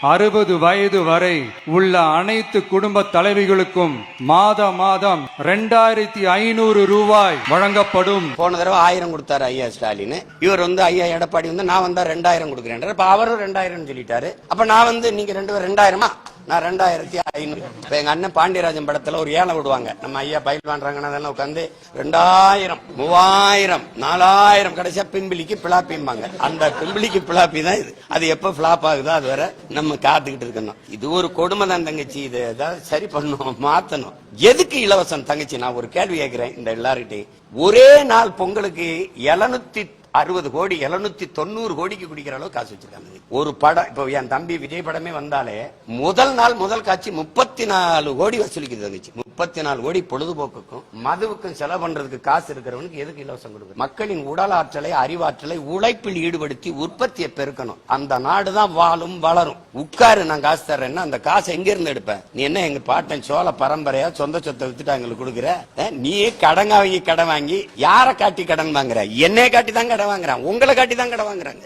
60 வயது வரை உள்ள அனைத்து குடும்ப தலைவிகளுக்கும் மாதம் 2500 ரூபாய் வழங்கப்படும். போன தடவை 1000 கொடுத்தாரு ஐயா ஸ்டாலின். இவர் ஐயா எடப்பாடி நான் வந்தா 2000 கொடுக்குறேன். அப்ப அவரும் 2000 சொல்லிட்டாரு. அப்ப நான் நீங்க 2000 நான் 2500. இப்ப எங்க அண்ணன் பாண்டியராஜன் படத்துல ஒரு ஏழை விடுவாங்க. நம்ம ஐயா பயில் வாங்குறாங்கன்னா உட்காந்து 2000 3000 4000 கடைசியா பிம்பிளிக்கு பிளாப்பிம்பாங்க. அந்த பிம்பிளிக்கு பிளாப்பி தான் இது. அது எப்ப பிளாப் ஆகுதோ அது வரை நம்ம காத்துக்கிட்டு இருக்கணும். இது ஒரு கொடுமை தான் தங்கச்சி. இது ஏதாவது சரி பண்ணணும், மாத்தணும். எதுக்கு இலவசம் தங்கச்சி? நான் ஒரு கேள்வி கேட்கிறேன் இந்த எல்லார்கிட்டையும். ஒரே நாள் பொங்கலுக்கு 760 கோடி 790 கோடிக்கு குடிக்கிற அளவு காசு வச்சிருக்காங்க. ஒரு படம் இப்ப என் தம்பி விஜய் படமே வந்தாலே முதல் நாள் முதல் காட்சி 34 கோடி வசூலிக்குது தங்கச்சி. 34 கோடி பொழுதுபோக்குக்கும் மதுவுக்கும் செலவு பண்றதுக்கு காசு இருக்கிறவனுக்கு எதுக்கு இலவசம் கொடுக்கும்? மக்களின் உடல் ஆற்றலை அறிவாற்றலை உழைப்பில் ஈடுபடுத்தி உற்பத்தியை பெருக்கணும். அந்த நாடுதான் வாழும் வளரும். உட்காரு நான் காசு தர்றேன்னா அந்த காசை எங்க இருந்து எடுப்பேன்? நீ என்ன எங்க பாட்டன் சோழ பரம்பரையா சொந்த சொத்தை வித்துட்டு எங்களுக்கு கொடுக்குற? நீ கடன் வாங்கி யார காட்டி கடன் வாங்குற? என்னைய காட்டி தான் கடன் வாங்குறான், உங்களை காட்டி தான் கடன் வாங்குறாங்க.